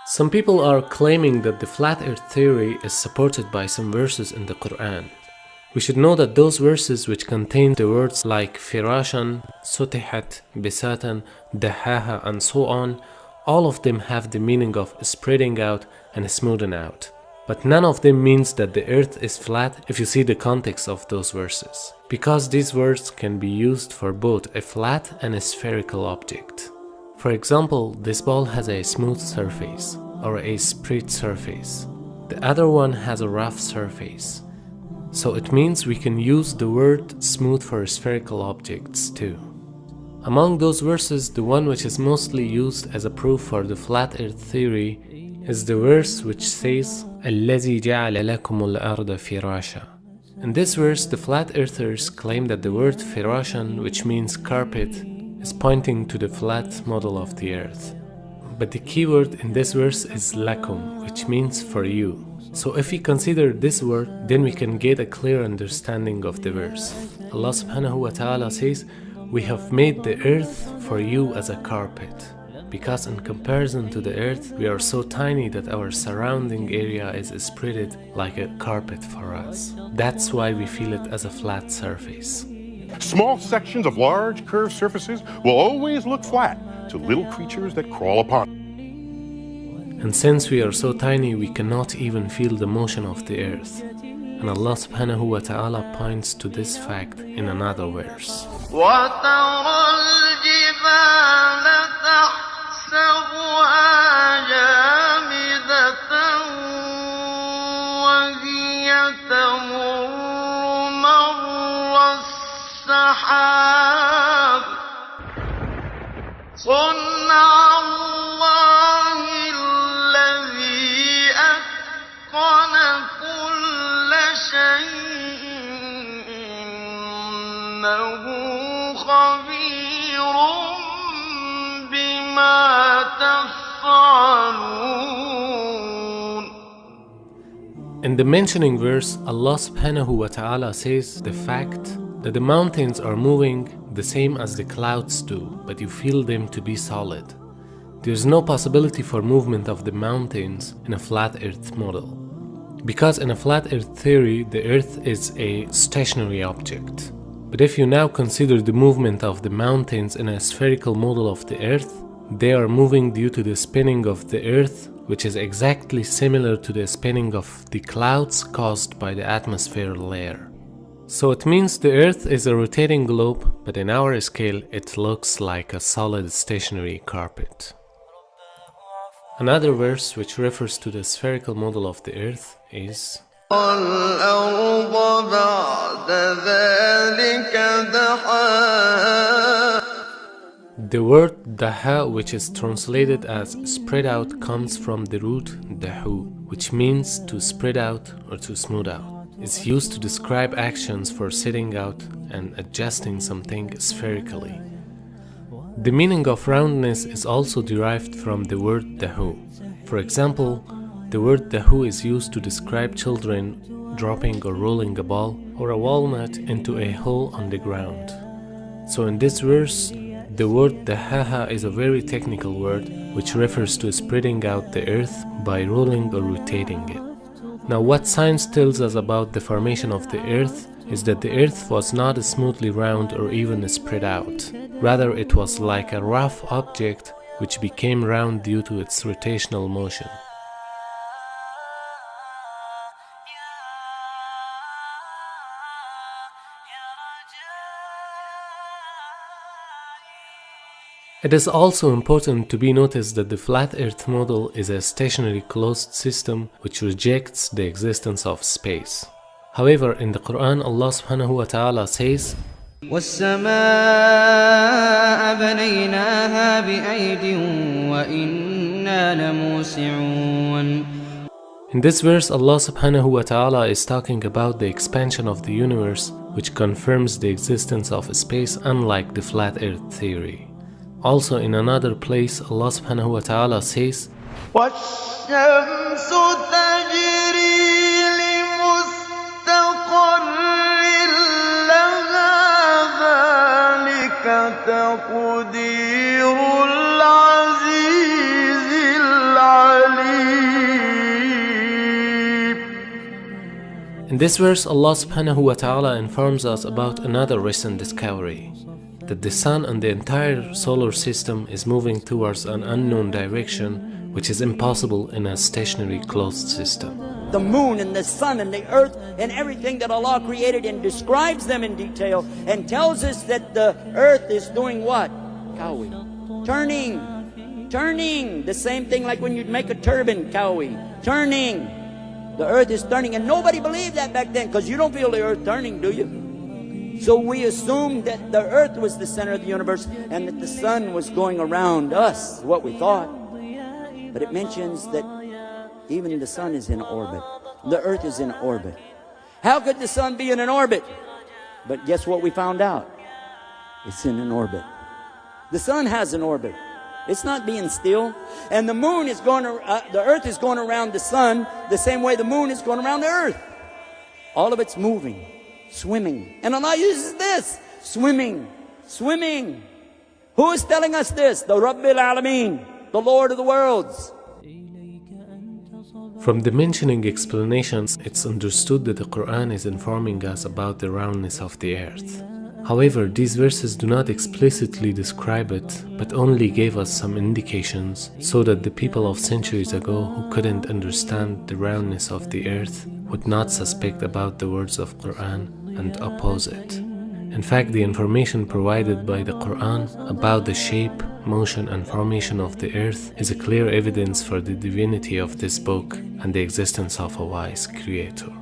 Some people are claiming that the flat earth theory is supported by some verses in the Quran. We should know that those verses which contain the words like firashan, sutihat, bisatan, dahaha and so on, all of them have the meaning of spreading out and smoothing out. But none of them means that the earth is flat if you see the context of those verses, because these words can be used for both a flat and a spherical object. For example, this ball has a smooth surface or a spread surface. The other one has a rough surface. So it means we can use the word smooth for spherical objects too. Among those verses, the one which is mostly used as a proof for the flat earth theory is the verse which says الَّذِي جَعَلَ لَكُمُ الْأَرْضَ فِرَاشًا. In this verse, the flat earthers claim that the word firashan, which means carpet, is pointing to the flat model of the earth. But the key word in this verse is lakum, which means for you. So if we consider this word, then we can get a clear understanding of the verse. Allah subhanahu wa ta'ala says, "We have made the earth for you as a carpet." Because in comparison to the earth, we are so tiny that our surrounding area is spread like a carpet for us. That's why we feel it as a flat surface. Small sections of large curved surfaces will always look flat to little creatures that crawl upon them. And since we are so tiny, we cannot even feel the motion of the earth. And Allah subhanahu wa ta'ala points to this fact in another verse. وَتَرَى الْجِبَالَ تَحْسَبُهَا جَامِدَةً وَهِيَ تَمُرُّ مَرَّ السَّحَابِ صُنْعَ اللَّهِ الَّذِي أَتْقَنَ كُلَّ شَيْءٍ إِنَّهُ خَبِيرٌ بِمَا تَفْعَلُونَ. In the mentioning verse, Allah subhanahu wa ta'ala says the fact that the mountains are moving the same as the clouds do, but you feel them to be solid. There is no possibility for movement of the mountains in a flat earth model. Because in a flat earth theory, the earth is a stationary object. But if you now consider the movement of the mountains in a spherical model of the earth, they are moving due to the spinning of the earth, which is exactly similar to the spinning of the clouds caused by the atmosphere layer. So it means the earth is a rotating globe, but in our scale it looks like a solid stationary carpet. Another verse which refers to the spherical model of the earth is وَالْأَرْضَ بَعْدَ ذَلِكَ دَحَاهَا. The word daha, which is translated as spread out, comes from the root dahu, which means to spread out or to smooth out. It's used to describe actions for setting out and adjusting something spherically. The meaning of roundness is also derived from the word dahu. For example, the word dahu is used to describe children dropping or rolling a ball or a walnut into a hole on the ground. So in this verse, the word dahaha is a very technical word which refers to spreading out the earth by rolling or rotating it. Now what science tells us about the formation of the earth is that the earth was not smoothly round or even spread out. Rather, it was like a rough object which became round due to its rotational motion. It is also important to be noticed that the flat earth model is a stationary closed system which rejects the existence of space. However, in the Quran, Allah subhanahu wa ta'ala says, وَالسَّمَاءَ بَنَيْنَاهَا بِأَيْدٍ وَإِنَّا لَمُوسِعُونَ. In this verse, Allah subhanahu wa ta'ala is talking about the expansion of the universe, which confirms the existence of space unlike the flat earth theory. Also in another place, Allah subhanahu wa ta'ala says, وَالشَّمْسُ تَجْرِي لِمُسْتَقَرٍّ لَهَا ذَلِكَ تَقْدِيرُ الْعَزِيزِ الْعَلِيمِ. In this verse, Allah subhanahu wa ta'ala informs us about another recent discovery, that the sun and the entire solar system is moving towards an unknown direction, which is impossible in a stationary closed system. The moon and the sun and the earth and everything that Allah created and describes them in detail and tells us that the earth is doing what? Kawi. Turning. The same thing like when you'd make a turban, kawi. Turning. The earth is turning, and nobody believed that back then because you don't feel the earth turning, do you? So we assumed that the earth was the center of the universe and that the sun was going around us, what we thought. But it mentions that even the sun is in orbit. The earth is in orbit. How could the sun be in an orbit? But guess what we found out? It's in an orbit. The sun has an orbit. It's not being still. And the moon is going, the earth is going around the sun the same way the moon is going around the earth. All of it's moving, swimming. And Allah uses this, swimming. Who is telling us this? The Rabbil Alameen, the Lord of the worlds. From the mentioning explanations, it's understood that the Quran is informing us about the roundness of the earth. However, these verses do not explicitly describe it, but only gave us some indications, so that the people of centuries ago who couldn't understand the roundness of the earth would not suspect about the words of Quran and oppose it. In fact, the information provided by the Quran about the shape, motion and formation of the earth is a clear evidence for the divinity of this book and the existence of a wise creator.